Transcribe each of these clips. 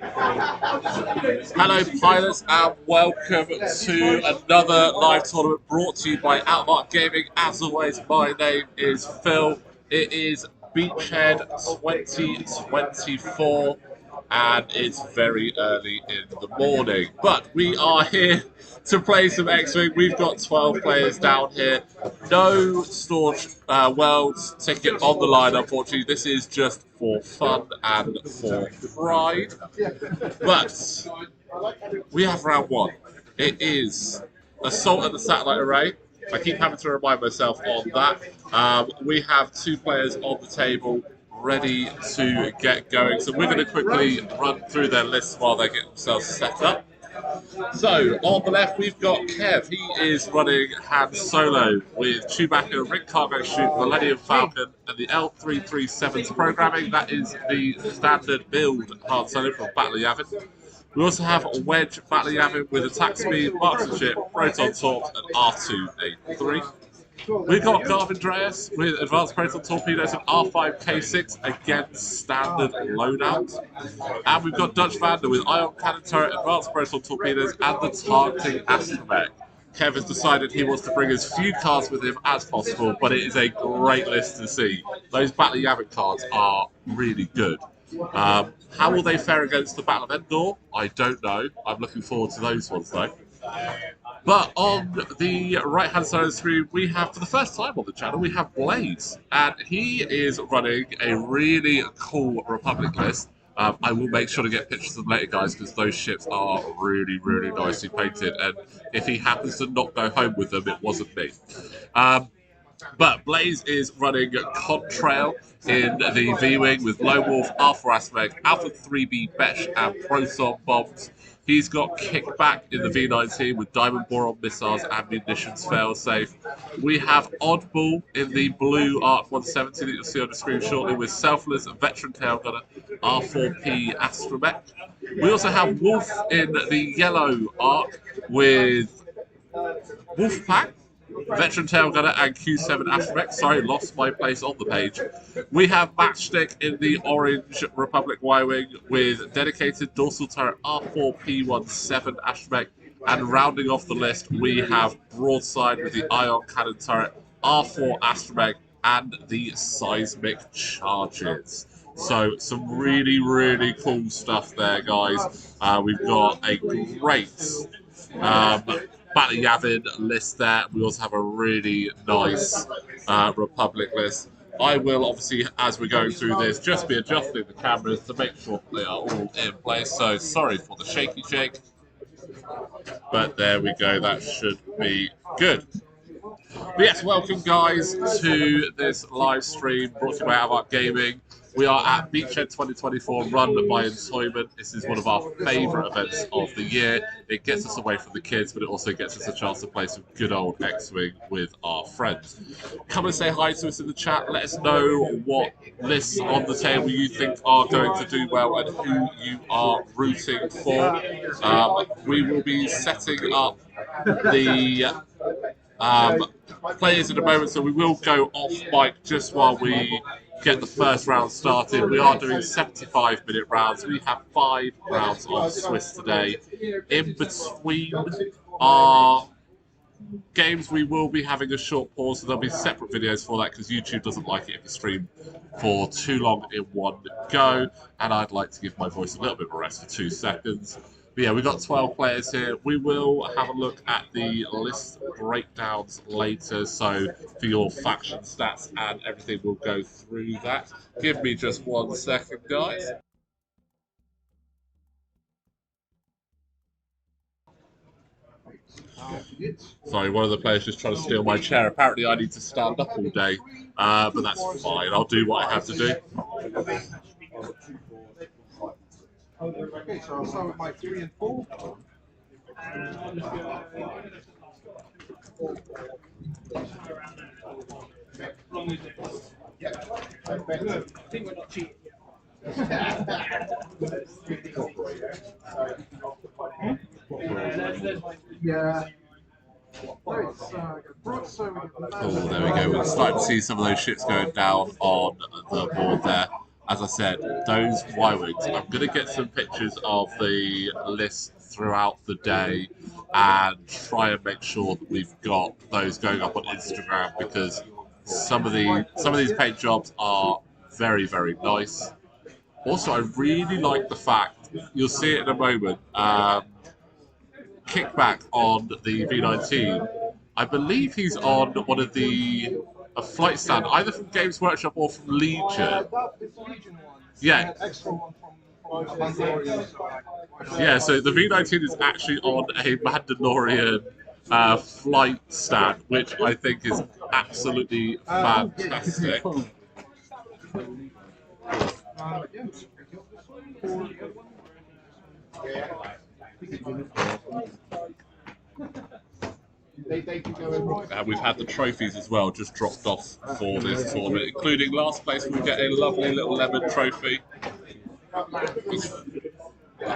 Hello, pilots, and welcome to another live tournament brought to you by Outmark Gaming. As always, my name is Phil. It is Beachhead 2024, and it's very early in the morning. But we are here to play some X-Wing. We've got 12 players down here. No Storage Worlds ticket on the line, unfortunately. This is just for fun and for pride. But we have round one. It is Assault at the Satellite Array. I keep having to remind myself on that. We have two players on the table ready to get going. So we're going to quickly run through their lists while they get themselves set up. So, on the left, we've got Kev. He is running Han Solo with Chewbacca, Ring Cargo Chute, Millennium Falcon, and the L337's programming. That is the standard build Han Solo from Battle of Yavin. We also have Wedge Battle of Yavin with attack speed, marksmanship, proton torque, and R283. We've got Garvin Dreas with advanced proton torpedoes and R5K6, again standard loadout. And we've got Dutch Vander with ion cannon turret, advanced proton torpedoes, and the targeting astromech. Kev has decided he wants to bring as few cards with him as possible, but it is a great list to see. Those Battle of Yavin cards are really good. How will they fare against the Battle of Endor? I don't know. I'm looking forward to those ones though. But on the right-hand side of the screen, we have, for the first time on the channel, we have Blaze. And he is running a really cool Republic list. I will make sure to get pictures of them later, guys, because those ships are really, really nicely painted. And if he happens to not go home with them, it wasn't me. But Blaze is running Contrail in the V-Wing with Lone Wolf, Alpha Aspect, Alpha 3B Betch, and Proton Bombs. He's got Kickback in the V19 with Diamond Boron missiles and munitions failsafe. We have Oddball in the blue Arc 170 that you'll see on the screen shortly with Selfless, Veteran Tailgunner, R4P Astromech. We also have Wolf in the yellow Arc with Wolfpack, Veteran Tailgunner, and Q7 Astromech. Sorry, lost my place on the page. We have Matchstick in the orange Republic Y-Wing with dedicated dorsal turret R4P17 Astromech. And rounding off the list, we have Broadside with the ion cannon turret R4 Astromech and the seismic charges. So some really, really cool stuff there, guys. We've got a great Battle Yavin list there. We also have a really nice Republic list. I will obviously, as we're going through this, just be adjusting the cameras to make sure they are all in place. So sorry for the shaky shake. But there we go. That should be good. But yes, welcome guys to this live stream brought to you by Outmark Gaming. We are at Beachhead 2024, run by Entoyment. This is one of our favourite events of the year. It gets us away from the kids, but it also gets us a chance to play some good old X-Wing with our friends. Come and say hi to us in the chat. Let us know what lists on the table you think are going to do well and who you are rooting for. We will be setting up the players in a moment, so we will go off mic just while we get the first round started. We are doing 75-minute rounds. We have 5 rounds of Swiss today. In between our games, we will be having a short pause, so there'll be separate videos for that because YouTube doesn't like it if you stream for too long in one go, and I'd like to give my voice a little bit of a rest for 2 seconds. But yeah, we've got 12 players here. We will have a look at the list breakdowns later. So for your faction stats and everything, we'll go through that. Give me just 1 second, guys. Sorry, one of the players just trying to steal my chair. Apparently I need to stand up all day, but that's fine. I'll do what I have to do. Okay, so I'll start with my 3 and 4. I think we're not cheating. Yeah. Oh, there we go. We're starting to see some of those ships going down on the board there. as I said, those Y-Wings. I'm going to get some pictures of the list throughout the day and try and make sure that we've got those going up on Instagram, because some of these paint jobs are very, very nice. Also, I really like the fact, you'll see it in a moment, Kickback on the V19. I believe he's on one of a flight stand, either from Games Workshop or from Legion. It's Legion ones. Yeah. Extra one from Mandalorian. Yeah, so the V19 is actually on a Mandalorian flight stand, which I think is absolutely fantastic. We've had the trophies as well just dropped off for this tournament, including last place we get a lovely little lemon trophy.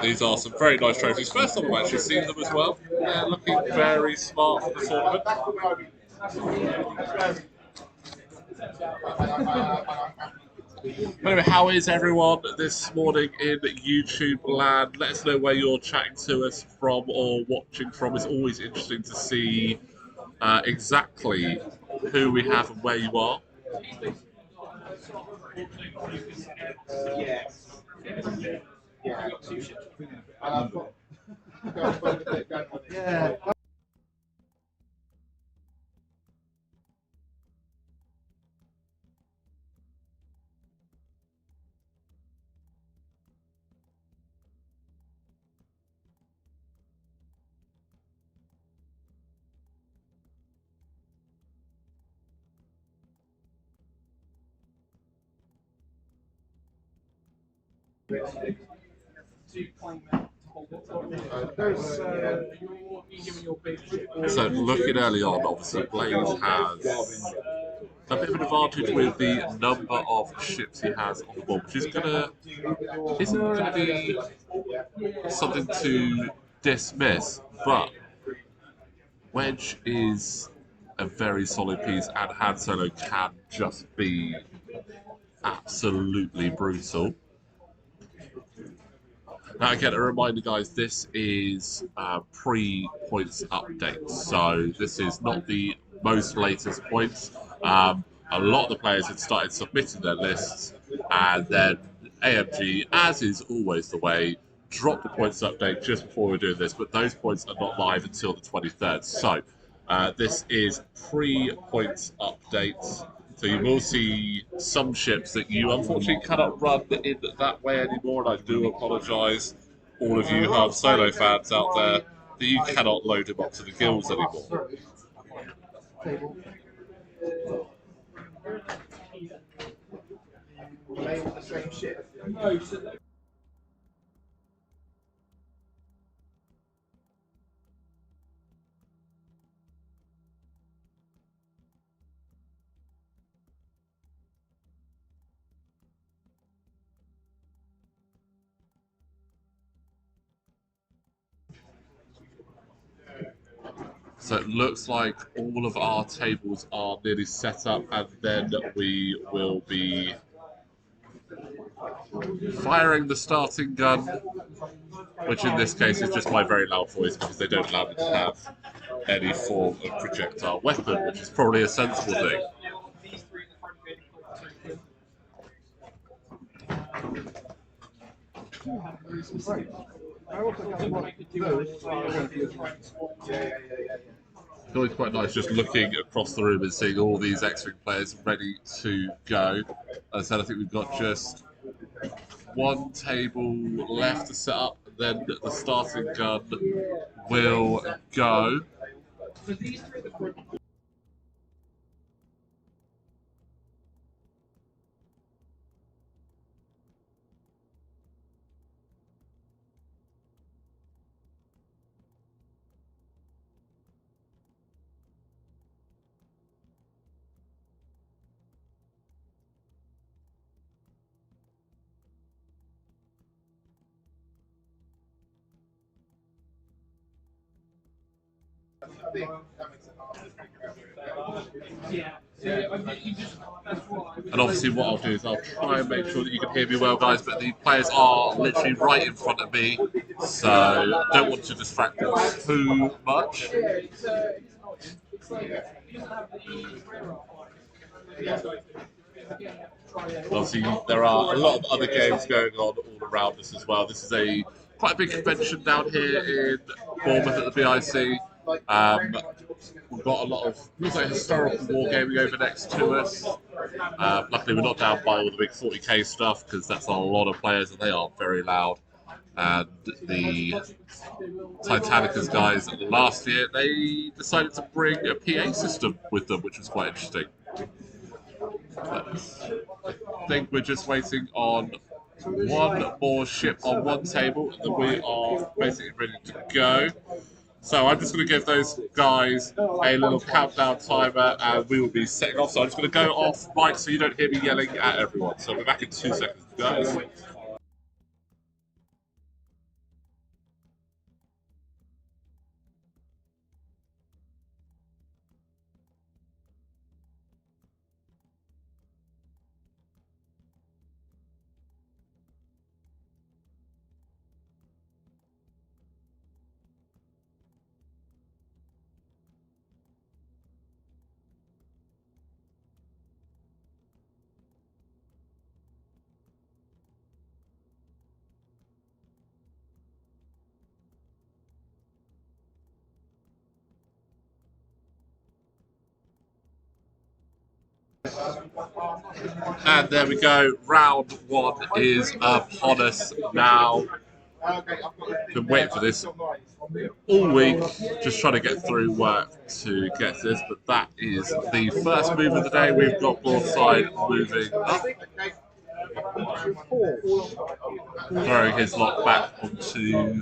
These are some very nice trophies. First time I've actually seen them as well. They're looking very smart for the tournament. Anyway, how is everyone this morning in YouTube land? Let us know where you're chatting to us from or watching from. It's always interesting to see exactly who we have and where you are. Yeah. So looking early on, obviously Blaze has a bit of an advantage with the number of ships he has on the board, which isn't gonna be something to dismiss, but Wedge is a very solid piece, and Han Solo can just be absolutely brutal. Now, again, a reminder, guys, this is pre-points update, so this is not the most latest points. A lot of the players had started submitting their lists, and then AMG, as is always the way, dropped the points update just before we were doing this, but those points are not live until the 23rd. So this is pre-points update. So you will see some ships that you unfortunately cannot run in that way anymore, and I do apologise, all of you Han Solo fans out there, that you cannot load him up to the guilds anymore. The same shit. So it looks like all of our tables are nearly set up, and then we will be firing the starting gun, which in this case is just my very loud voice because they don't allow me to have any form of projectile weapon, which is probably a sensible thing. I also got one of those. It's always quite nice just looking across the room and seeing all these X-Wing players ready to go. As I said, I think we've got just one table left to set up, then the starting gun will go. And obviously what I'll do is I'll try and make sure that you can hear me well, guys, but the players are literally right in front of me, so I don't want to distract them too much. Obviously, there are a lot of other games going on all around us as well. This is quite a big convention down here in Bournemouth at the BIC. We've got a lot of looks like historical wargaming over next to us. Luckily, we're not down by all the big 40k stuff because that's a lot of players and they are very loud. And the Titanicus guys last year, they decided to bring a PA system with them, which was quite interesting. I think we're just waiting on one more ship on one table, and then we are basically ready to go. So I'm just going to give those guys a little countdown timer, and we will be setting off. So I'm just going to go off mic so you don't hear me yelling at everyone. So we'll be back in 2 seconds, guys. And there we go. Round one is upon us now. Been waiting for this all week, just trying to get through work to get to this, but that is the first move of the day. We've got broadside moving up, throwing his lot back onto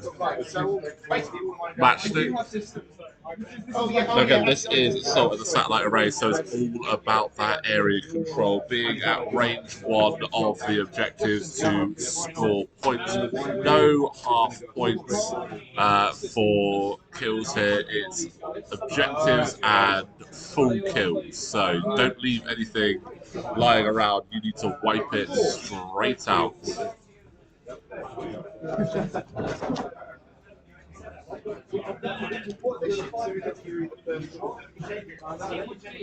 matchstick. Again, this is Assault of the Satellite Array, so it's all about that area control, being at range one of the objectives to score points. No half points for kills here. It's objectives and full kills, so don't leave anything lying around. You need to wipe it straight out.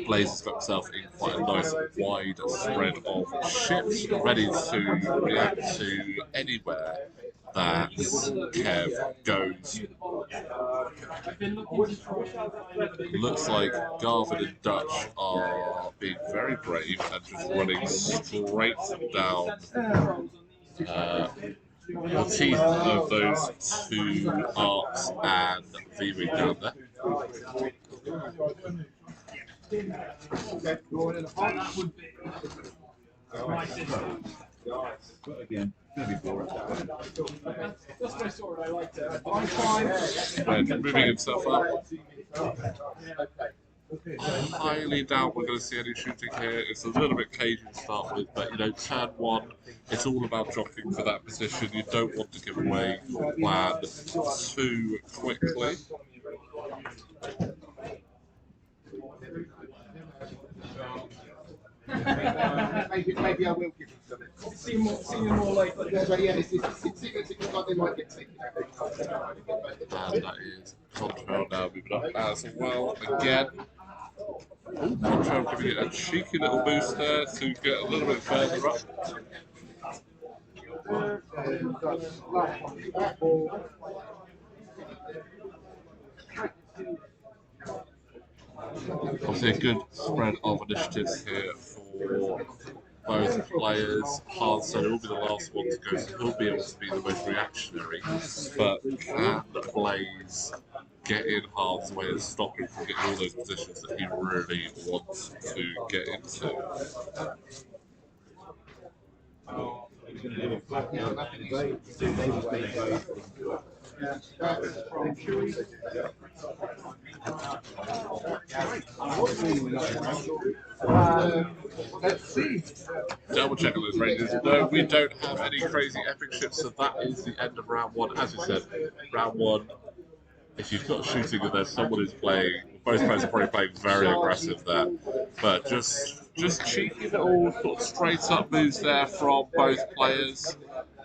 Blaze has got himself in quite a nice wide spread of ships, ready to react to anywhere that Kev goes. Looks like Garvin and Dutch are being very brave and just running straight down the teeth of those two arcs and V-Wing down there. Moving himself up. Highly doubt we're going to see any shooting here. It's a little bit cagey to start with, but turn one, it's all about dropping for that position. You don't want to give away your plan too quickly. Maybe I will give him something. Seem more like they might get taken out. And that is Contrail now moving up as well again. Contrail giving it a cheeky little boost there to get a little bit further up. Obviously a good spread of initiatives here for both players. Han Solo will be the last one to go, so he'll be able to be the most reactionary. But can Blaze get in Han's way and stop him from getting all those positions that he really wants to get into? Let's see. Double check on those ranges. No, we don't have any crazy epic ships, so that is the end of round one. As we said, round one if you've got shooting and there's someone who's playing, both players are probably playing very aggressive there. But just cheeky little sort of straight up moves there from both players.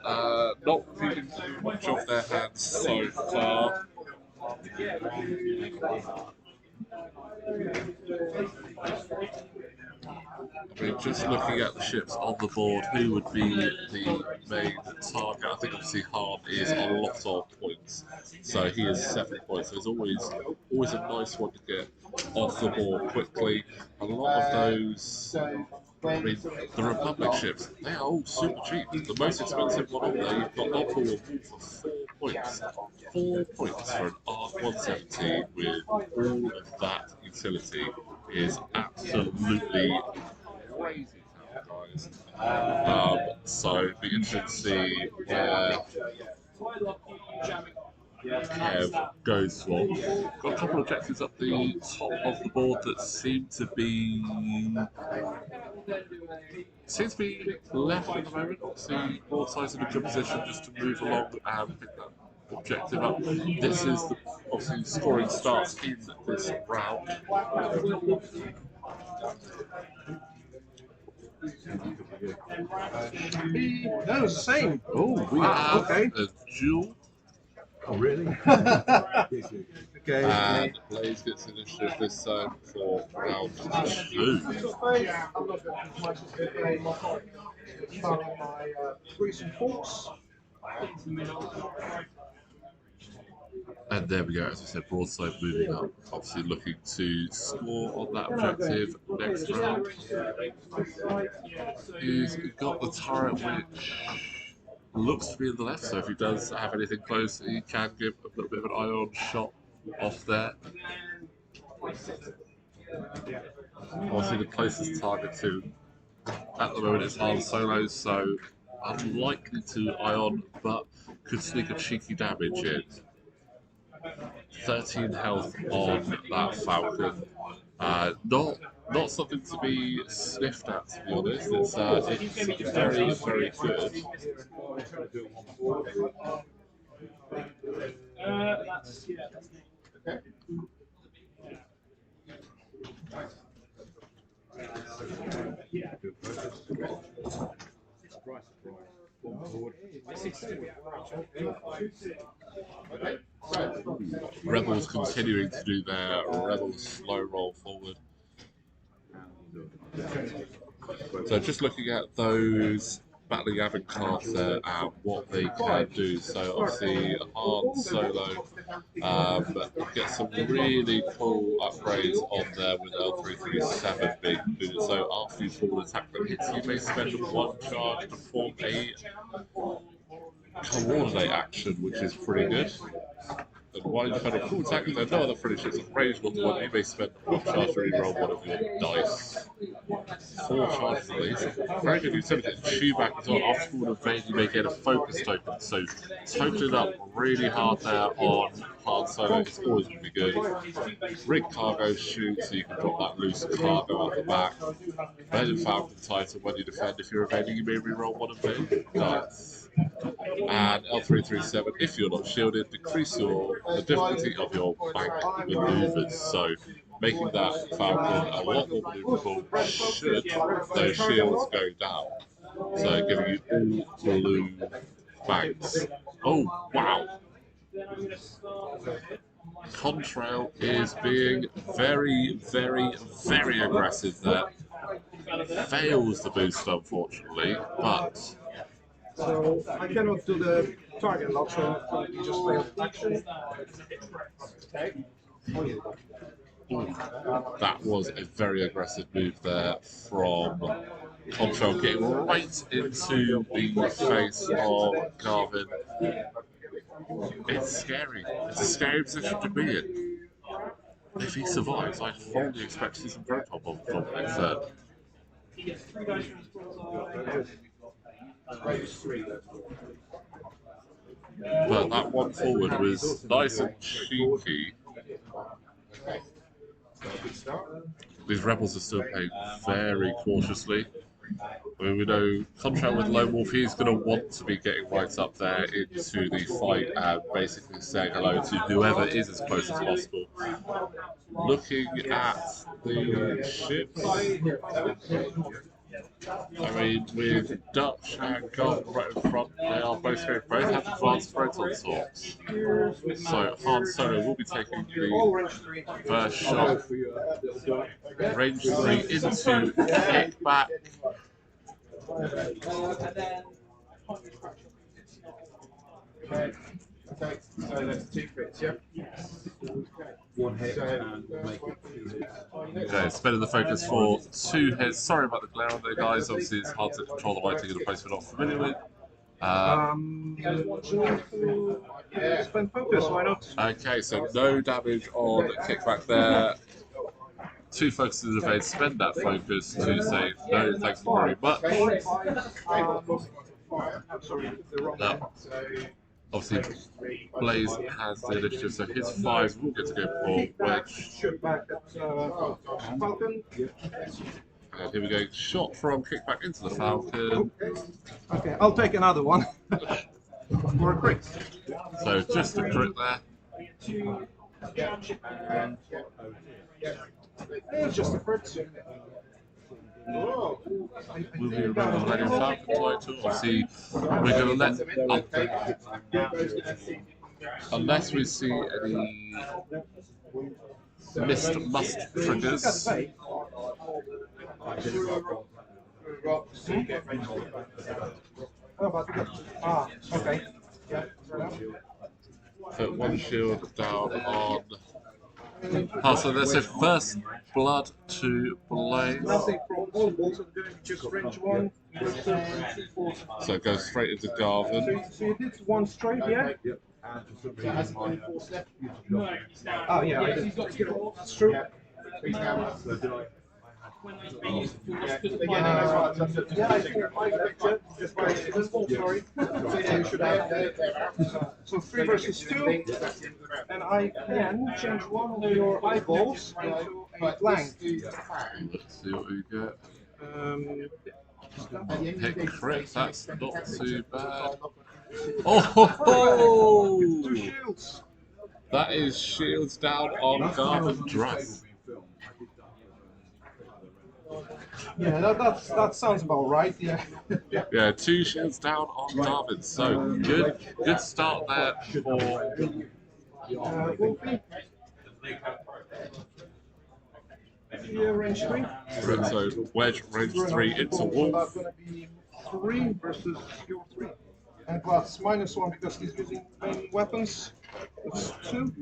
Not revealing too much of their hands so far. I mean, just looking at the ships on the board, who would be the main target? I think obviously Hart is a lot of points, so he is 7 points. So it's always a nice one to get off the board quickly. A lot of those. I mean, the Republic ships, they are all super cheap. The most expensive one on there, you've got Opal and Wolf for 4 points. 4 points for an ARC 170 with all of that utility is absolutely crazy town, guys. So it'd be interesting to see where Kev goes for. Got a couple of objectives up the top of the board that seems to be left at the moment. Obviously, broadside's in a good position just to move along and pick that objective up. This is obviously scoring starts in this round. No, it's the same. Oh, we have a duel. Oh, really? Okay. And Blaze gets initiative this time for round 2. And there we go, as I said, broadside moving up, obviously looking to score on that objective next round. He's got the turret which looks to be in the left, so if he does have anything close, he can give a little bit of an ion shot off there. Obviously, the closest target to at the moment is Han Solo, so unlikely to ion, but could sneak a cheeky damage in. 13 health on that Falcon. Not something to be sniffed at, to be honest. It's very, very good. Rebels continuing to do their Rebel slow roll forward. So just looking at those battling Avon cards there and what they can do. So obviously Han Solo get some really cool upgrades on there with L337 being included. So after you forward attack that hits, you may spend 1 charge to perform a coordinate action, which is pretty good. And while you defend a full attack, if there are no other finishes of range on the one, you may spend 1 charge to reroll one of your dice. 4 charges at least. Very good utility. And shoe back as well. After full evade, you may get a focus token. So totaling up really hard there on Han Solo is always going to be good. Rig cargo shoot, so you can drop that loose cargo out the back. Evaded Falcon Titan, when you defend, if you're evading, you may reroll one of their dice. And L337, if you're not shielded, decrease the difficulty of your bank maneuvers. So making that Falcon a lot more maneuverable should those shields go down. So giving you all blue banks. Oh, wow. Contrail is being very, very, very aggressive there. Fails the boost, unfortunately, but... So I cannot do the target lock, so you just play action. Okay. That was a very aggressive move there from Contrail, getting right into the face of Garvin. It's scary. It's a scary position to be in. If he survives, I fully expect to see some protocol bombs drop next turn. But that one forward was nice and cheeky. These rebels are still playing very cautiously. We know contract with Lone Wolf, he's going to want to be getting right up there into the fight and basically saying hello to whoever is as close as possible. Looking at the ships, I mean, with Dutch and Gold right in front, they are both here. Both have advanced proton swords. So Han Solo will be taking the first shot. Range 3 into kickback. Okay, so that's 2 crits, yeah? One hit and make it 2 hits. Okay, spinning the focus for 2 hits. Sorry about the glare on there, guys. Obviously, it's hard to control the lighting in a place we're not familiar with. Spend focus, why not? Okay, so no damage on kickback there. 2 focuses of evade. Spend that focus to say no, thank you very much. Now, obviously, Blaze has the initiative, so his 5 will get to go for Wedge. Shoot back at Falcon. And here we go, shot from kickback into the Falcon. Okay, I'll take another one. For a crit. So just a crit there. It's just a crit. Will be remembered the Lady Falcon title. Obviously, we're going to let unless we see any missed must triggers. Okay. Put 1 shield down on. Oh, so there's a first blood to Blaze. Nothing from all balls, I'm doing just range 1. So it goes straight into Garvin. So you did 1 straight, yeah? Oh yeah, I did. It's true. So 3 versus 2, and I can change one of your eyeballs into a blank. Let's see what we get. Hit crit, that's not too bad. Oh ho ho! 2 shields. That is shields down on Garvin Dress. Yeah, that sounds about right. Yeah. Yeah, 2 shields down on Garvin. So good start there for Wolfie. Yeah, range 3. So Wedge range 3 into Wolf. That's going to be 3 versus your 3. And plus -1 because he's using main weapons. It's 2.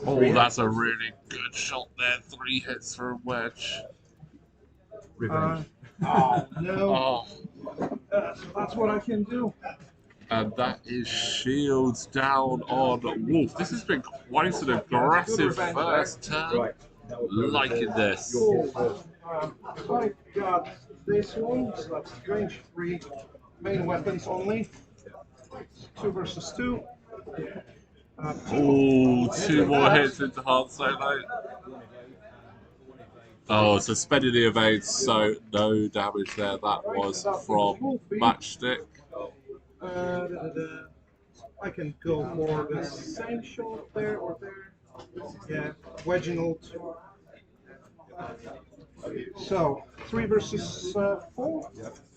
Oh, that's a really good shot there. 3 hits from Wedge. Oh no! Oh, That's what I can do. and that is shields down on Wolf. This has been quite an aggressive first turn. Liking this. I got this one, so that's range 3, main weapons only. 2 versus 2. Oh, 2 more hits into Han Solo. Oh, suspended the evade, so no damage there. That was from Matchstick. I can go for the same shot there or there. Yeah, Wedginald. So, 3 versus 4.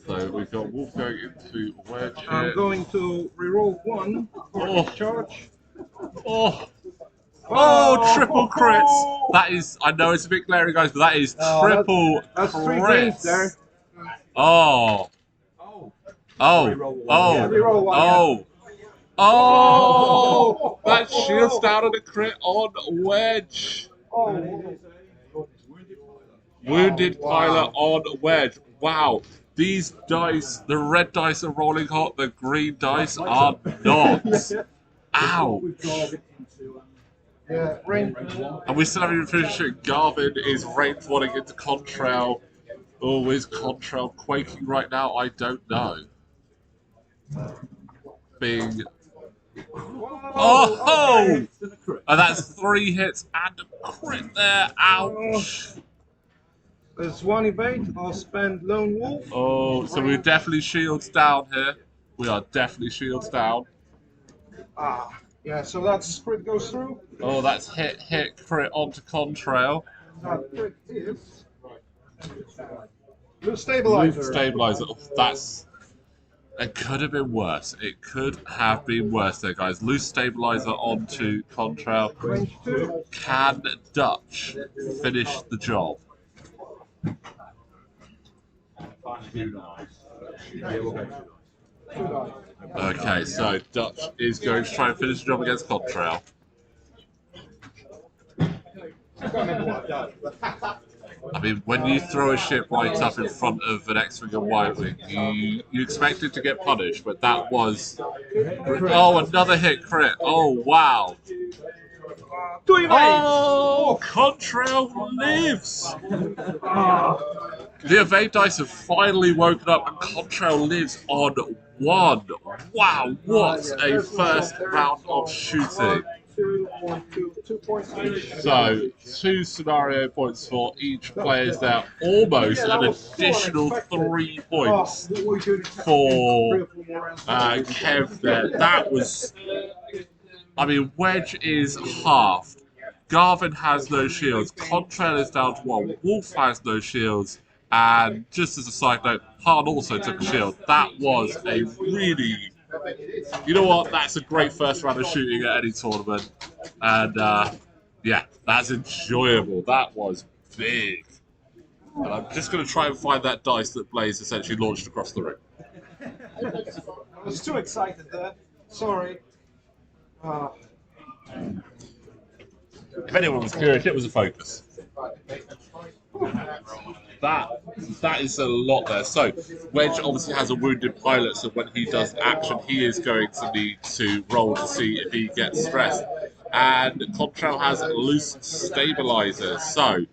So we've got Wolf going into Wedge here. I'm going to reroll 1 for charge. Oh, triple crits! That is, I know it's a bit glaring, guys, but that is triple that's 3 crits. greens there. Oh. Yeah, reroll 1. Oh! That shields down on a crit on Wedge. Wounded pilot on Wedge. Wow. These dice, the red dice are rolling hot, the green dice are not. Ow. Yeah, range. And we still haven't even finished it. Garvin is range 1 into Contrail. Oh, is Contrail quaking right now? I don't know. Being Oh! And that's 3 hits and a crit there. Ouch. There's one evade. I'll spend Lone Wolf. Oh, so we're definitely shields down here. We are definitely shields down. Ah, yeah, so that's crit goes through. Oh, that's hit, crit onto Contrail. Crit is Blue Loop Stabilizer. stabilizer. Oh, that's. It could have been worse. It could have been worse there, guys. Loose stabilizer onto Contrail. Range 2. Can Dutch finish the job? Okay, so Dutch is going to try and finish the job against Contrail. I mean, when you throw a ship right up in front of an X-Wing and Y-Wing, you expect it to get punished, but that was... Oh, another hit crit. Oh, wow. Oh, Contrail lives! The evade dice have finally woken up and Contrail lives on 1. Wow, what a first round of shooting. 2 points each. So, 2 scenario points for each player's there. Almost an additional 3 points for Kev there. That was... I mean, Wedge is halved. Garvin has no shields. Contrail is down to 1. Wolf has no shields. And just as a side note, Han also took a shield. That was a really... You know what? That's a great first round of shooting at any tournament. And, yeah, that's enjoyable. That was big. And I'm just going to try and find that dice that Blaze essentially launched across the room. I was too excited there. Sorry. If anyone was curious, it was a focus. That is a lot there. So, Wedge obviously has a wounded pilot, so when he does action, he is going to need to roll to see if he gets stressed. And Contrail has loose stabilizer, so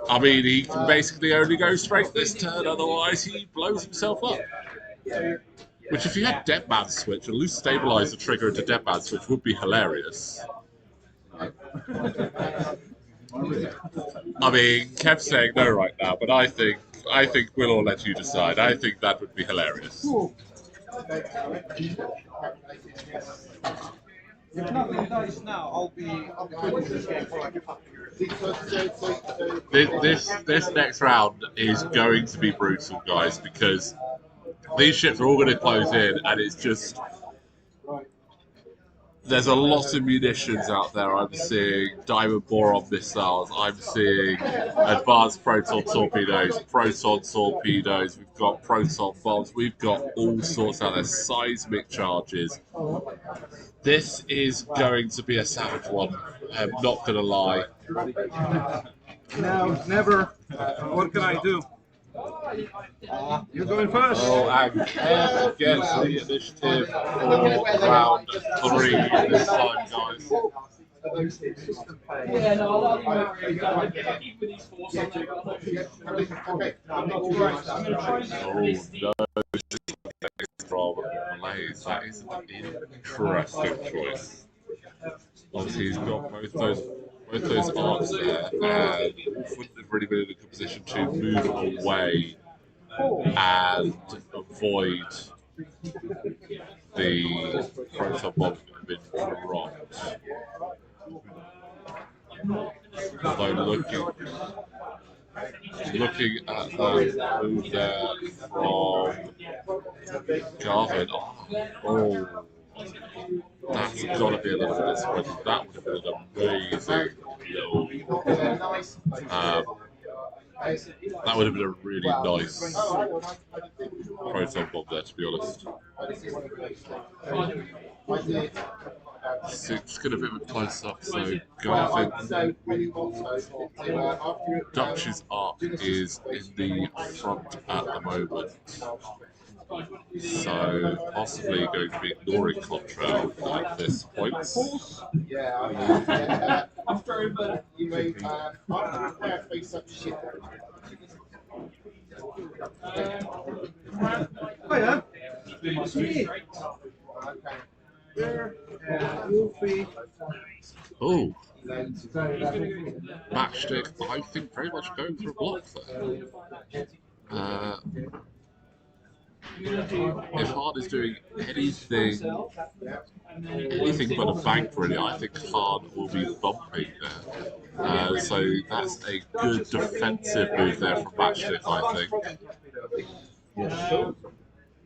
I mean, he can basically only go straight this turn, otherwise he blows himself up. Which, if you had Dead Man Switch, a loose stabilizer trigger into Dead Man Switch would be hilarious. I mean, Kev's saying no right now, but I think we'll all let you decide. I think that would be hilarious. If nothing dies now, I'll be quitting this game for like a couple years. This next round is going to be brutal, guys, because these ships are all going to close in, and it's just... There's a lot of munitions out there. I'm seeing diamond boron missiles. I'm seeing advanced proton torpedoes, We've got proton bombs. We've got all sorts out there. Seismic charges. This is going to be a savage one. I'm not going to lie. No, never. What can I do? You're going first. Oh, and Kev gets the initiative for round 3 this time, guys. Yeah, no, I keep with these four something. I'm not too right. I'm going to try From Malays. That is an interesting choice. Obviously, he's got both those arms there, and Wolf wouldn't have really been in a good position to move away and avoid the proton bomb that had been dropped. Although looking at that move there from Garvin, oh, that's got to be a little bit disappointing. That would have been an amazing little. That would have been a really nice proton bomb there, to be honest. So just get a bit of a close up. So Garvin, Dutch's arc is in the front at the moment. So possibly going to be ignoring Contrail at this point. Yeah, after you may face up shit. Oh yeah. It's me. Okay. there, and Wolfie. Oh, Matchstick, I think very much going for a block there. If Hard is doing anything but a bank really, I think Hard will be bumping there. So that's a good defensive move there from Matchstick, I think.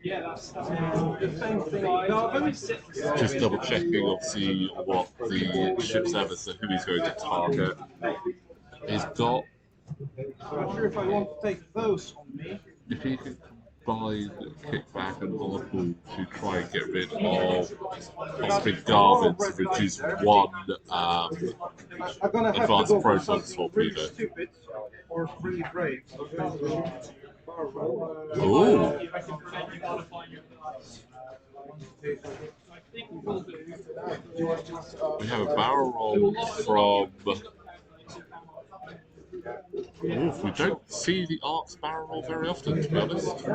The same thing Garvin. Just double checking, obviously, what the ship's ever, so who he's going to target. He's got. I'm not sure if I want to take those on me. If he can combine kickback and audible to try and get rid of possibly Garvin to reduce one I'm gonna have advanced to go for proton something swap really leader. stupid or really brave. Ooh! We have a barrel roll from. Oof, we don't see the Arcs barrel roll very often, to be honest.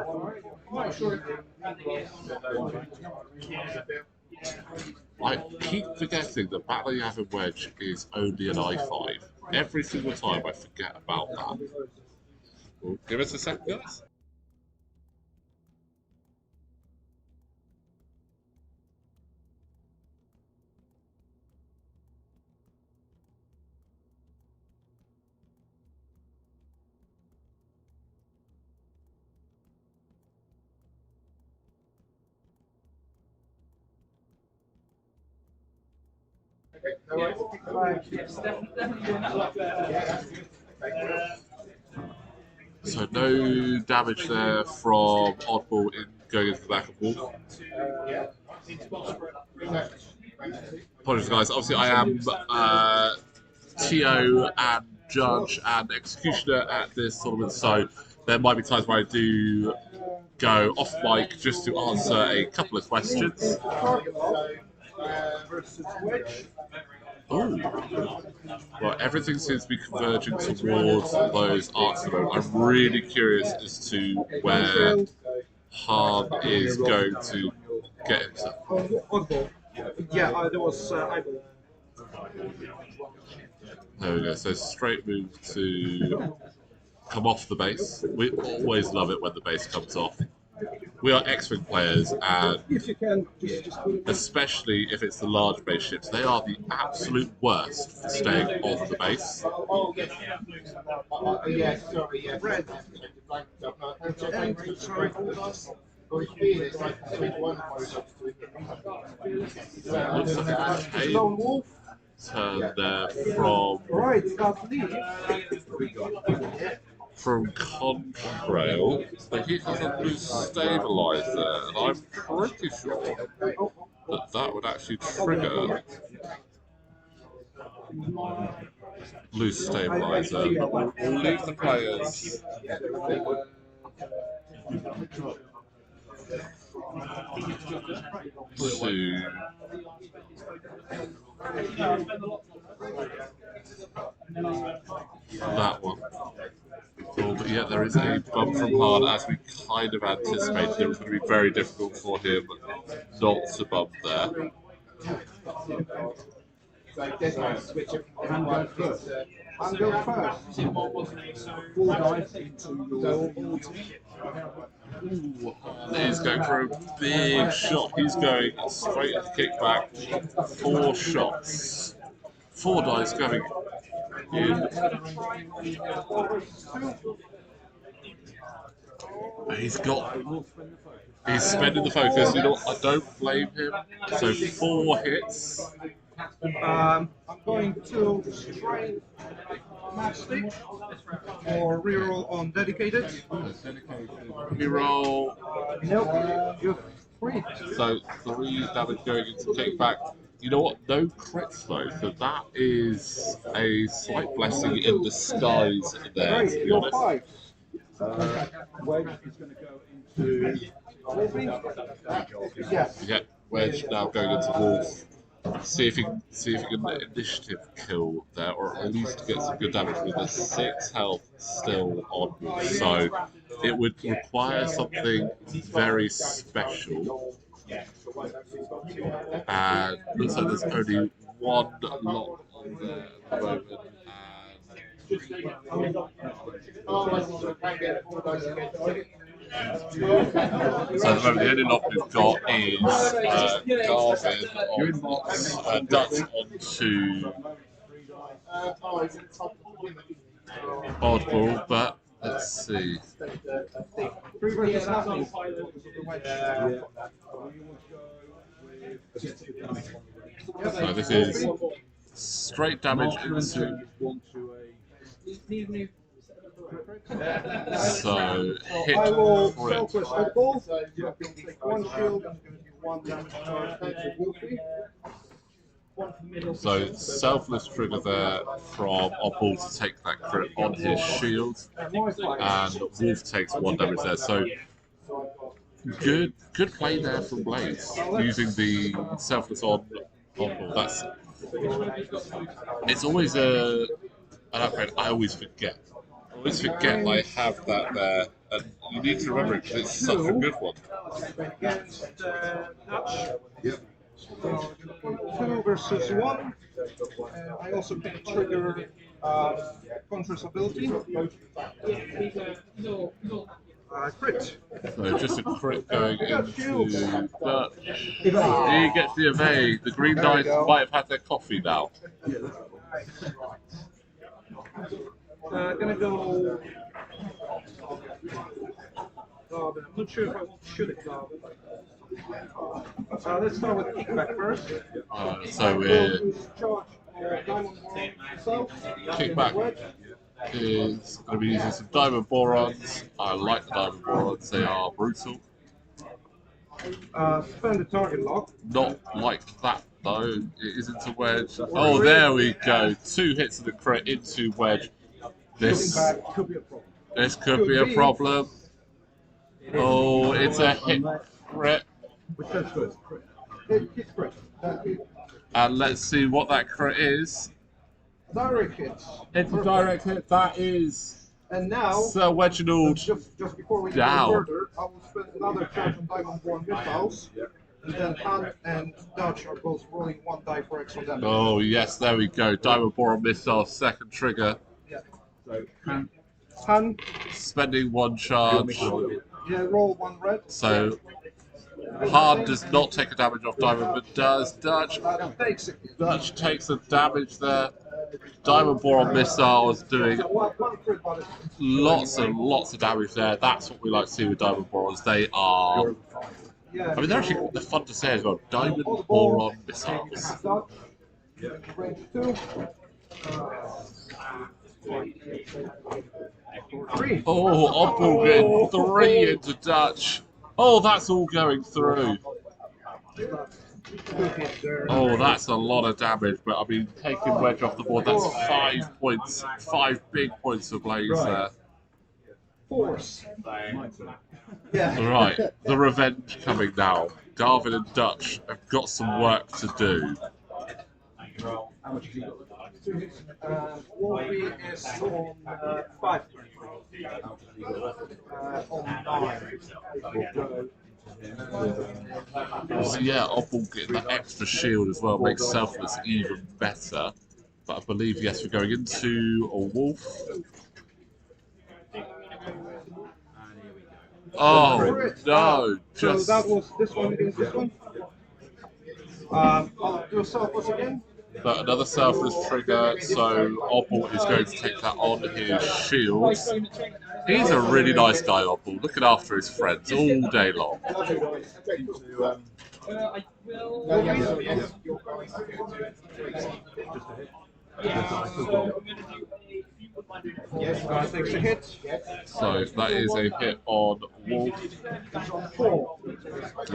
I keep forgetting that Battle Yavin Wedge is only an I5. Every single time I forget about that. Well, give us a second, guys. So no damage there from Oddball in going into the back of Wolf. Apologies, guys. Obviously, I am TO and Judge and Executioner at this tournament, so there might be times where I do go off mic just to answer a couple of questions. Ooh. Well, everything seems to be converging towards those arts at the moment. I'm really curious as to where Han is going to get himself. Yeah, there was There we go. So straight move to come off the base. We always love it when the base comes off. We are X-Wing players, and if you can, just especially if it's the large base ships, they are the absolute worst for staying off the base. Looks like a cave turn there from Contrail, but he has a loose stabilizer, and I'm pretty sure that that would actually trigger loose stabilizer. We'll leave the players to that one. Oh, but yeah, there is a bump from Hard, as we kind of anticipated. It was going to be very difficult for him not to bump there. I'm going first. 4 dice into your He's going for a big shot. He's going straight at the kickback. 4 shots. 4 dice going in. He's spending the focus. You know what? I don't blame him. So 4 hits. I'm going to straight matchstick or reroll on dedicated. Reroll. Nope, you're free. So 3 damage going into kickback. You know what? No crits though, so that is a slight blessing in disguise there, to be honest. Wedge is going to go into Yes. Yeah, Wedge now going into Wolf. See if he can initiative kill there, or at least get some good damage with the 6 health still on Wolf. So it would require something very special And looks like there's only one lot on there at the moment. So at the moment, the only lot we've got is Garvin on Dutch onto Oddball, but let's see. So this is straight damage into. So hit I will crit. selfless oddball. Take one shield and give you one damage charge to Wolfie. So selfless trigger there from Oddball to take that crit on his shield, and Wolf takes one damage there. So good play there from Blaze using the selfless on Oddball. That's it's always an upgrade I always forget. I always forget I have that there, and you need to remember it because it's such a good one. Against Dutch. So 2 versus 1. I also can trigger Contra's ability. Crit. So just a crit going into Dutch. He gets the evade. The green dice might have had their coffee now. Gonna go. Garvin. I'm not sure if I want to shoot it, Garvin. Let's start with kickback first. So we're kickback is going to be using some diamond borons. I like the diamond borons; they are brutal. Spend the target lock. Not like that though. It is into wedge. Oh, there we go. 2 hits of the crit into wedge. This could be a problem. This could be a problem. Oh, it's a hit crit. And let's see what that crit is. Direct hits. It's a direct hit. That is. And now, Sir Reginald just before we down. go further, I will spend another charge on Diamond Born missiles. And then Han and Dutch are both rolling 1 die for extra damage. Oh, yes, there we go. Diamond Boron missile, second trigger. Yeah. Han. Spending 1 charge. Yeah, roll 1 red. So, Han does not take a damage off Diamond, but does Dutch. Dutch takes the damage there. Diamond Boron missile is doing lots and lots of damage there. That's what we like to see with Diamond Borons. They are. I mean, they're fun to say as well. Diamond Boron missiles. Oh, Oddball getting 3 into Dutch. Oh, that's all going through. Oh, that's a lot of damage, but I mean, taking Wedge off the board, that's 5 points. 5 big points for Blaze there. Force. Right, the revenge coming now. Garvin and Dutch have got some work to do. Wolfie is on 5. On 9. So yeah, Oddball getting that extra shield as well makes Selfless even better. But I believe, yes, we're going into a Wolf. Oh, no. Just... So that was this one against this one. I'll do a selfless again. But another selfless trigger, so Oddball is going to take that on his shields. He's a really nice guy, Oddball, looking after his friends all day long. Takes a hit. So that is a hit on Wolf. It's on 4.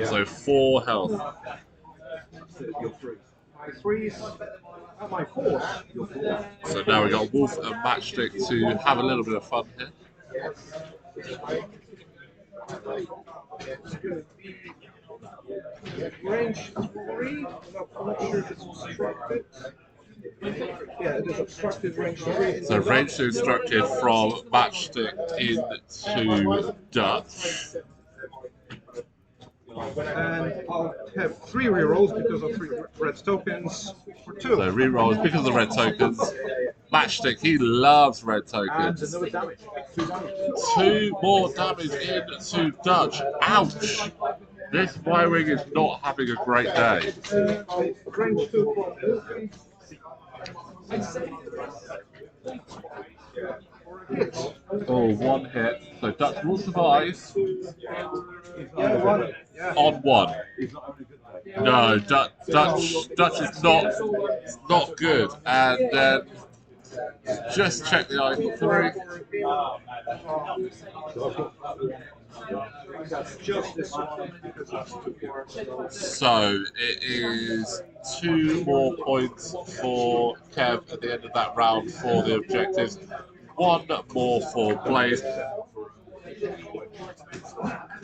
So 4 health. My 3s and my 4s. So now we've got Wolf and Matchstick to have a little bit of fun here. Range 3. I'm not sure if it's obstructed. Yeah, it is obstructed range 3. So range 2 instructed from Matchstick into Dutch. And I'll have 3 rerolls because of 3 red tokens for 2. So rerolls because of the red tokens. Matchstick, he loves red tokens. another damage. 2 damage. 2 more damage into Dutch. Ouch! This Y-Wing is not having a great day. Range 2 from Oh, 1 hit. So Dutch will survive Yeah. on 1. No, Dutch is not good. And then just check the item through. Just this one because it's 2 more. So it is 2 more points for Kev at the end of that round for the objectives. 1 more for Blaze.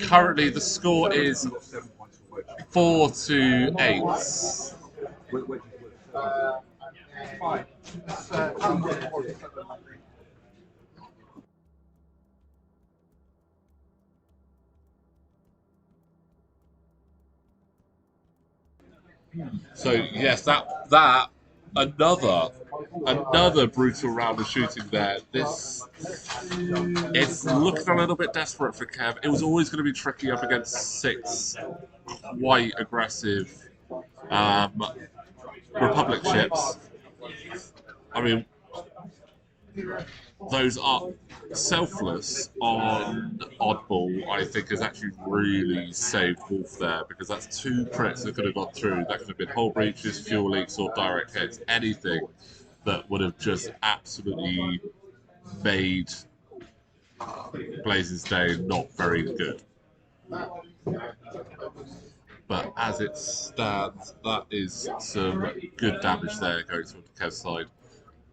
Currently, the score is 4-8. Fine. It's 247. So yes, that another brutal round of shooting there. It's looking a little bit desperate for Kev. It was always going to be tricky up against 6 quite aggressive Republic ships. I mean, those are selfless on oddball. I think has actually really saved Wolf there because that's 2 crits that could have got through. That could have been hull breaches, fuel leaks, or direct hits. Anything that would have just absolutely made Blaze's day not very good. But as it stands, that is some good damage there going to Kev's side.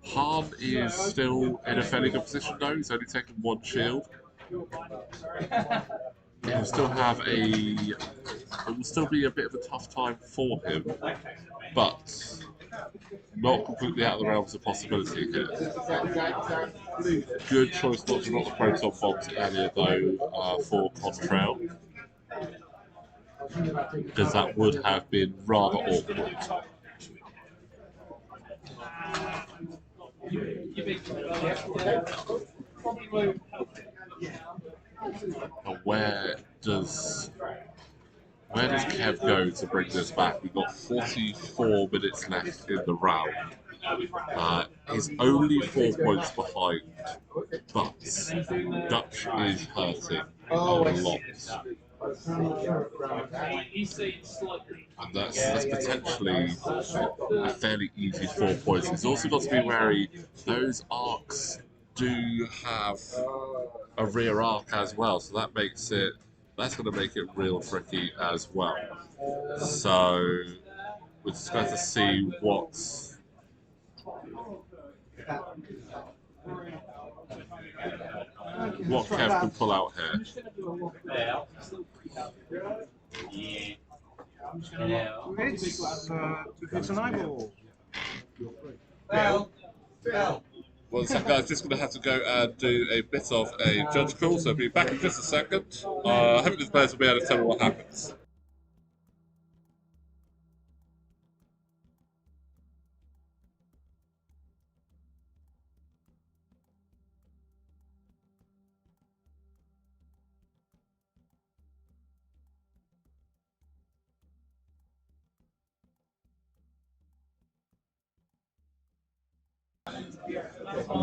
Han is still in a fairly good position though. He's only taken 1 shield. He'll still have it will still be a bit of a tough time for him, but not completely out of the realms of possibility here. Good choice not to drop the proton bombs earlier though for Contrail, because that would have been rather awkward. And where does Kev go to bring this back? We've got 44 minutes left in the round. He's only 4 points behind, but Dutch is hurting a lot. And that's potentially a fairly easy 4 points. He's also got to be wary, those arcs do have a rear arc as well, so that's going to make it real tricky as well. So we're just going to see what Kev can pull out here. It's an eyeball. Well, so guys, just going to have to go and do a bit of a judge call, so I'll be back in just a second. Hopefully the players will be able to tell me what happens.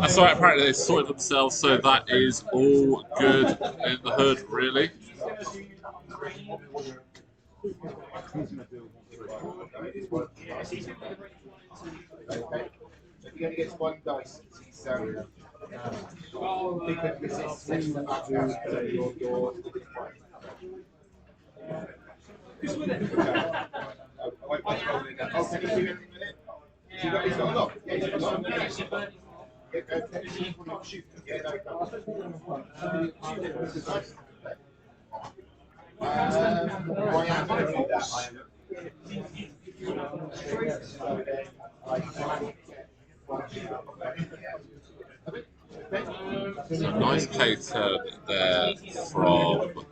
That's alright, apparently they sorted themselves, so that is all good in the hood, really. He only gets 1 dice. He's because this is sending the back out your can you do anything with it? He's got a lot. Yeah, he's got a lot. So nice play turn there from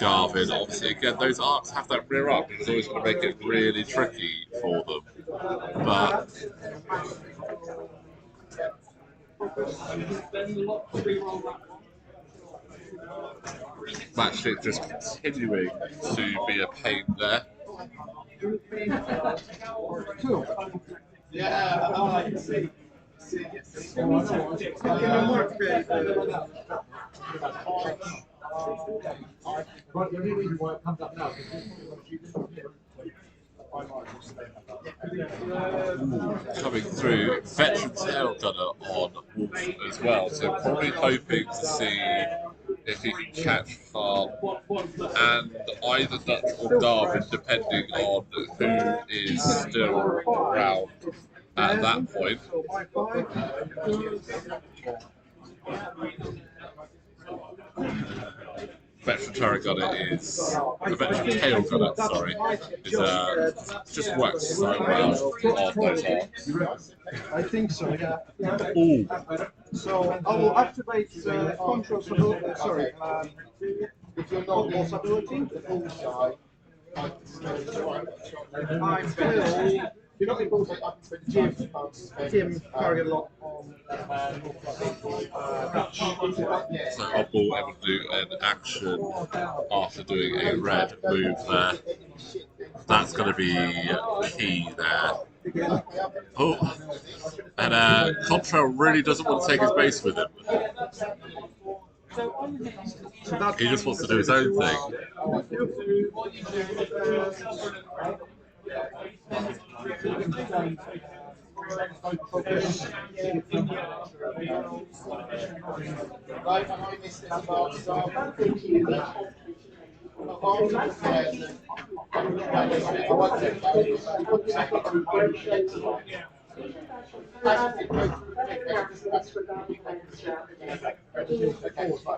Garvin. Obviously, again, those arcs have that rear arc, which is always going to make it really tricky for them. But Matchstick just continuing to be a pain there. Yeah, I can see. Coming through, veteran tail gunner on Wolf as well, so probably hoping to see if he can catch Khan and either Dutch or Garvin, depending on who is still around at that point. Veteran turret gunner is the veteran tail gunner. Sorry, is just works so well on those arms. I think so, yeah. Ooh. So I will activate control ability. Sorry, If you're not boss ability. the bullseye, I can I will you're not in bullseye, I can spend give him target lock on Dutch. So Hobble able to do an action after doing a red move there. That's going to be key there. Oh, and Contrail really doesn't want to take his base with him. He just wants to do his own thing.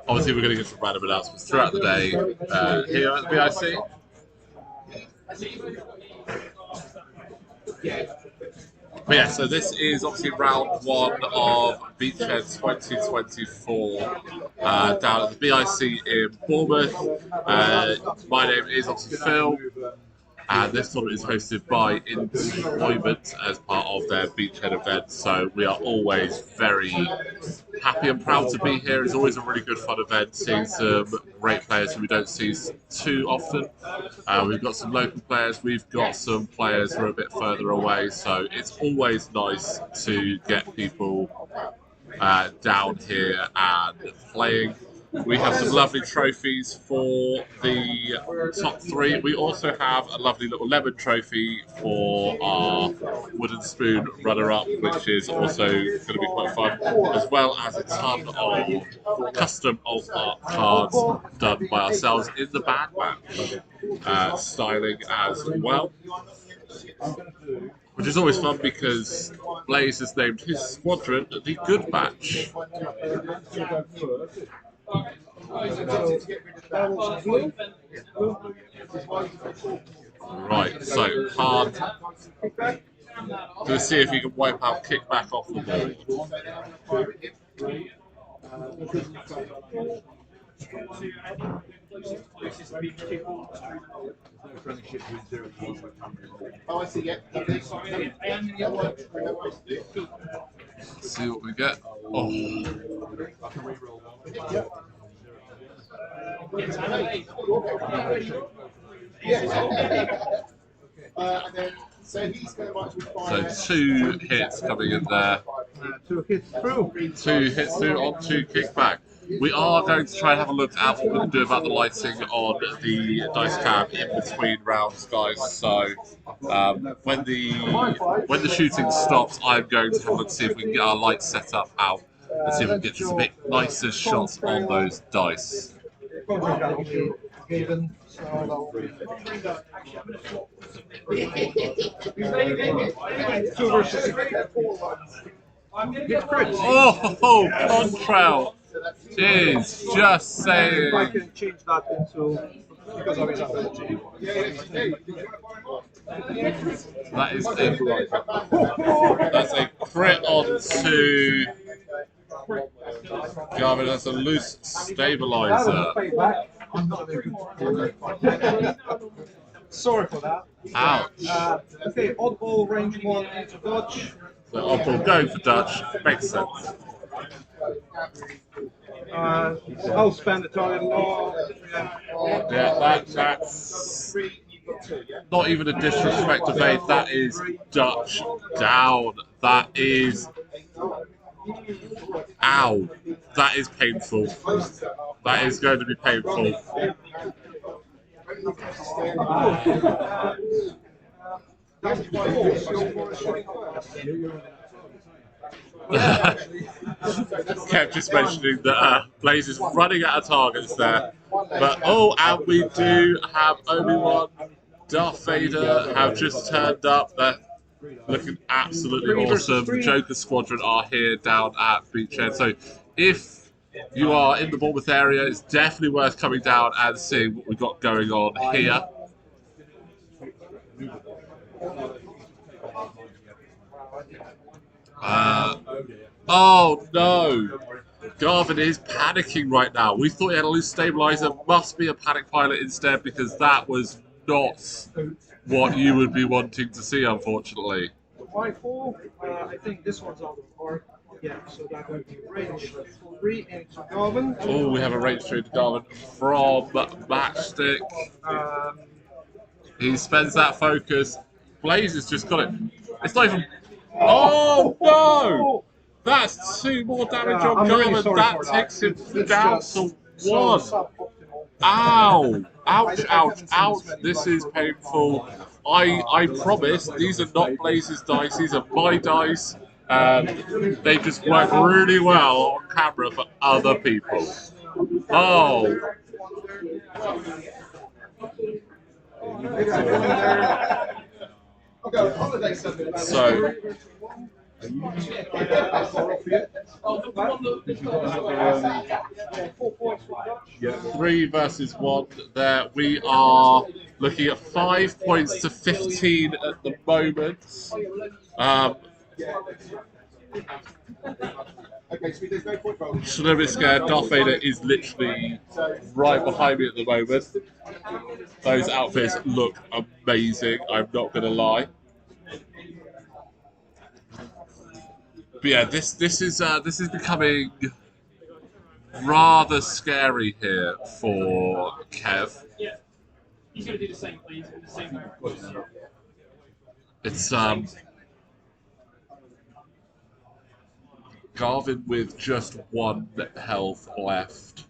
Obviously, we're going to get some random announcements throughout the day here at the BIC. But yeah, so this is obviously round one of Beachhead 2024 down at the BIC in Bournemouth. My name is obviously Phil, and this tournament is hosted by Employment as part of their Beachhead event. So we are always very happy and proud to be here. It's always a really good fun event, seeing some great players who we don't see too often. We've got some local players, we've got some players who are a bit further away, so it's always nice to get people down here and playing. We have some lovely trophies for the top three. We also have a lovely little lemon trophy for our wooden spoon runner-up, which is also going to be quite fun, as well as a ton of custom alt art cards done by ourselves in the bad match styling as well. Which is always fun because Blaze has named his squadron the Good Batch. Right, so hard. Let's see if you can wipe out kickback off the board. Oh, I see, yeah. See what we get. Oh. And then, so he's going to march with fire. So 2 hits coming in there. 2 hits through. 2 hits through on 2 kickback. We are going to try and have a look at what we can do about the lighting on the dice cam in between rounds, guys. So when the shooting stops, I'm going to have a look to see if we can get our lights set up out and see if we can get just a bit nicer shots on those dice. Given, Two versus oh, Contrail is just saying. I can change that into because of his ability. That's a crit on 2. Garvin, that's a loose stabilizer. Sorry for that. Ouch. Okay, oddball, range 1 into dodge. So Oddball going for Dutch makes sense. I'll spend the target law. Yeah, that's not even a disrespect to Vade. That is Dutch down. That is. Ow. That is painful. That is going to be painful. Kept just mentioning that Blaze is running out of targets there. But oh, and we do have Obi-Wan, Darth Vader have just turned up. They're looking absolutely awesome. The Joker Squadron are here down at Beachhead. So if you are in the Bournemouth area, it's definitely worth coming down and seeing what we've got going on here. Oh no! Garvin is panicking right now. We thought he had a loose stabilizer. Must be a panic pilot instead, because that was not what you would be wanting to see, unfortunately. 5-4. I think this one's out of park. Yeah, so that would be range 3 into Garvin. Oh, we have a range 3 to Garvin from Matchstick. He spends that focus. Blaze has just got it. It's not even. Oh no! That's 2 more damage on I'm Garvin. really sorry That for takes him It's down just to so 1. suboptimal. Ow! Ouch, I ouch, haven't seen ouch. this many This dice is for- painful. I promise these are not Blaze's dice, these are my dice. They just work really well on camera for other people. Oh! So, Yeah. 3 versus 1 there. We are looking at 5 points to 15 at the moment. Just a little bit scared. Darth Vader is literally right behind me at the moment. Those outfits look amazing, I'm not going to lie. But yeah, this is becoming rather scary here for Kev. He's going to do the same, please. The same. It's Garvin with just 1 health left.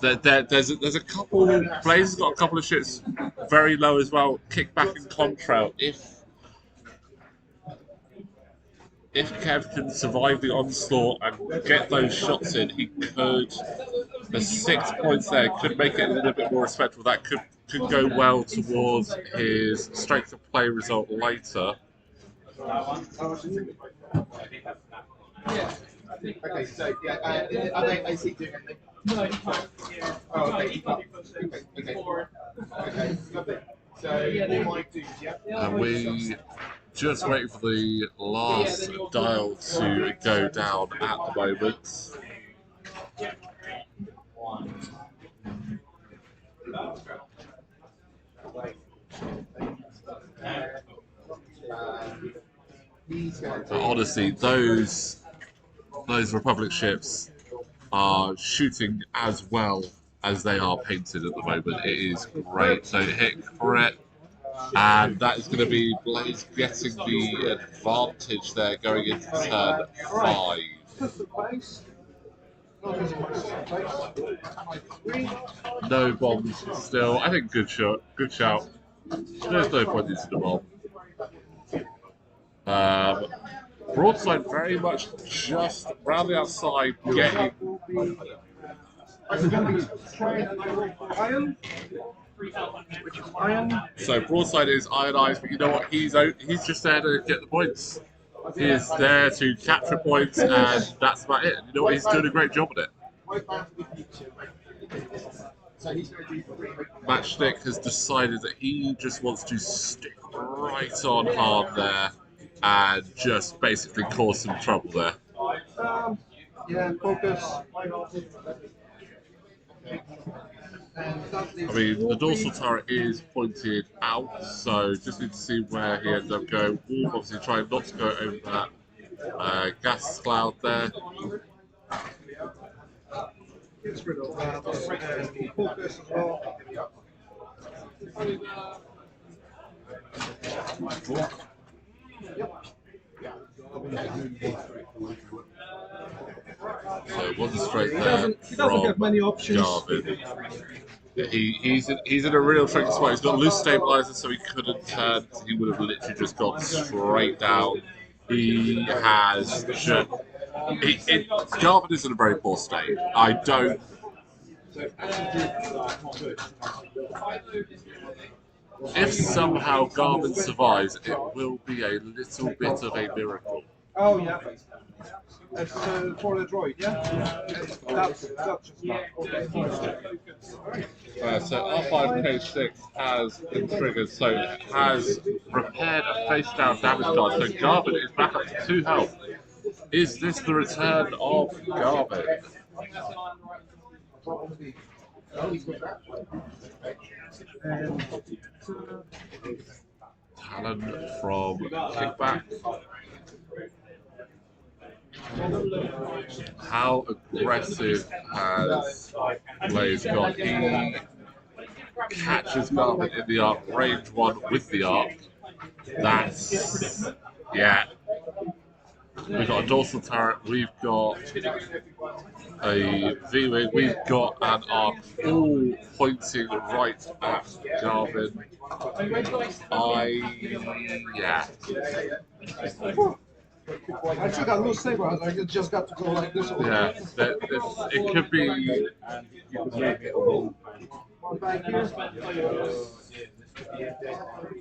There's a couple. Blaze has got a couple of shits very low as well. Kickback and Contrail. If Kev can survive the onslaught and get those shots in, he could. The 6 points there could make it a little bit more respectful. That could go well towards his strength of play result later. Okay, so yeah, are they AC doing anything? No, you can't. Oh, okay, you can't. Okay. Okay, lovely. So all my dudes, yeah. And we just waiting for the last dial to go down at the moment. But honestly, those Republic ships are shooting as well as they are painted at the moment. It is great. So hit crit, and that is going to be Blaze getting the advantage there going into turn 5. No bombs still. I think good shot. Good shout. There's no point using the bomb. Broadside very much just round the outside getting. So Broadside is ionized, but you know what? He's just there to get the points. He is there to capture points, and that's about it. And you know what? He's doing a great job at it. Matchstick has decided that he just wants to stick right on hard there and just basically cause some trouble there. Yeah, focus. I mean, the dorsal turret is pointed out, so just need to see where he ends up going. Wolf obviously trying not to go over that gas cloud there. Gets rid of that and focus as well. So one straight He there doesn't have many options. Garvin. He's in a real tricky spot. He's got loose stabilizer, so he couldn't turn. He would have literally just gone straight down. He has should. Garvin is in a very poor state. I don't. If somehow Garvin survives, it will be a little bit of a miracle. Oh yeah. It's for the droid, yeah? That's just not okay. So R5K6 has been triggered, so it has repaired a face-down damage charge. So Garvin is back up to 2 health. Is this the return of Garvin? Talon from kickback. How aggressive has Blaze got? He catches Garvin in the arc, range 1 with the arc. That's, yeah. We've got a dorsal turret, we've got a V-wing, we've got an arc all pointing right at Garvin. Yeah. I actually got loose saber. I just got to go like this. Yeah, it could be. One back here.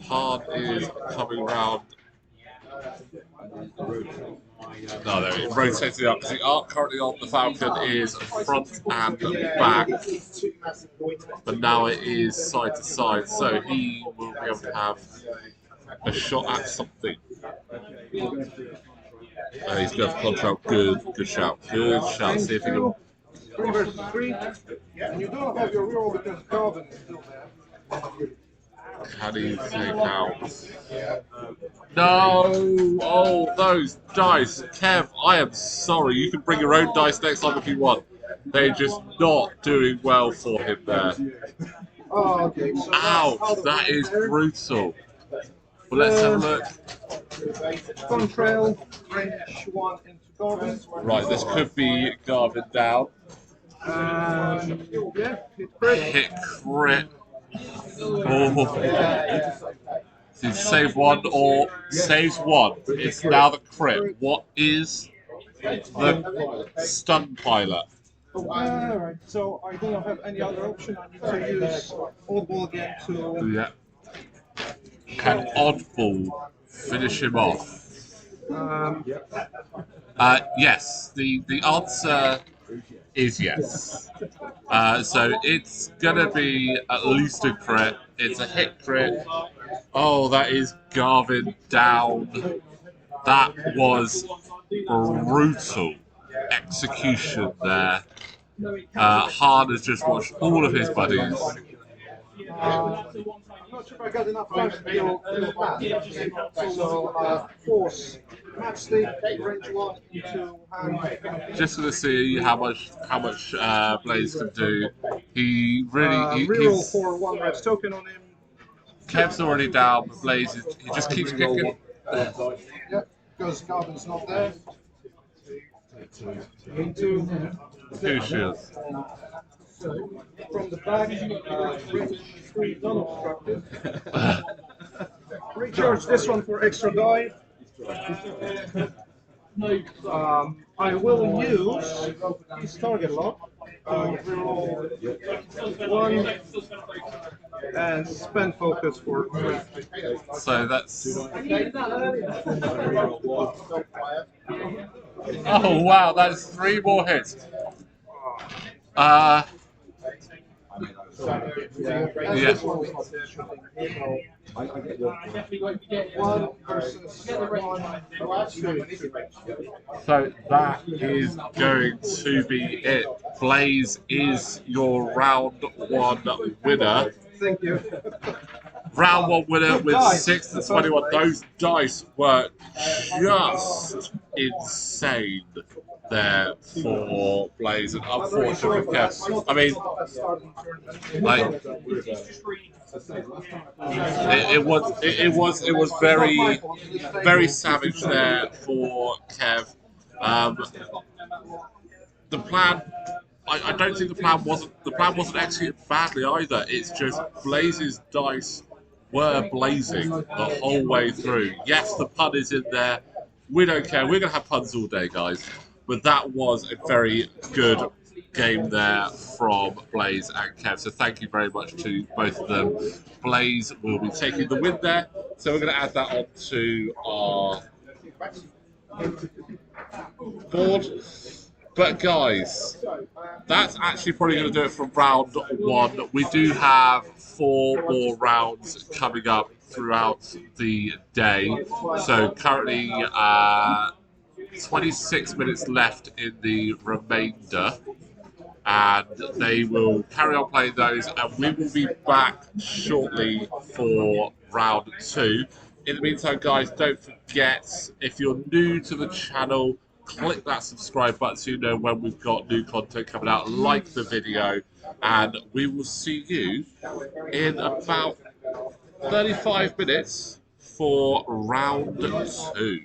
Han is coming round. No, there it rotates it up. The arc currently on the Falcon is front and back, but now it is side to side, so he will be able to have a shot at something. He's going to contract. Good shout. See if he can. 3 versus 3. And you don't have your reroll because Garvin is still there. Can he take out? No! Oh, those dice. Kev, I am sorry. You can bring your own dice next time if you want. They're just not doing well for him there. Oh, okay. So ouch! That is brutal. Well, let's have a look. Contrail, range 1 into Garvin. Right, this could be Garvin down. Yeah, hit crit. Hit crit. Oh. So save 1 or saves 1. It's now the crit. What is the stun pilot? Alright, so I don't have any other option. I need to use Oddball again to. Yeah. Can Oddball finish him off? Yes. The answer is yes. So it's gonna be at least a crit. It's a hit crit. Oh, that is Garvin down. That was brutal execution there. Han has just watched all of his buddies. I'm not sure if I got enough time to deal that. So, force matchstick, range 1 into hand. Just to see how much Blaze can do. He really Reroll for 1 red token on him. Kev's already down, but Blaze he just keeps kicking. Yep, because Garvin's not there. Into. Two shields. From the back, range 3 non-obstructed. Recharge this one for extra die. I will use his target lock. Reroll 1 and spend focus for 3. So that's. Oh wow, that's 3 more hits. And Yeah. this one was not shooting. So I definitely won't be getting one versus one, two. So that is going to be it. Blaze is your round one winner. Thank you. Round one winner Good with dice. 6 to 21. Those dice were just insane there for Blaze, and unfortunately, Kev. I mean, like it was very savage there for Kev. Um, the plan. I don't think the plan wasn't executed badly either. It's just Blaze's dice were blazing the whole way through. Yes, the pun is in there. We don't care. We're gonna have puns all day, guys. But that was a very good game there from Blaze and Kev. So thank you very much to both of them. Blaze will be taking the win there. So we're going to add that onto our board. But guys, that's actually probably going to do it from round one. We do have 4 more rounds coming up throughout the day. So currently 26 minutes left in the remainder. And they will carry on playing those, and we will be back shortly for round 2. In the meantime, guys, don't forget, if you're new to the channel, click that subscribe button so you know when we've got new content coming out. Like the video, and we will see you in about 35 minutes for round 2.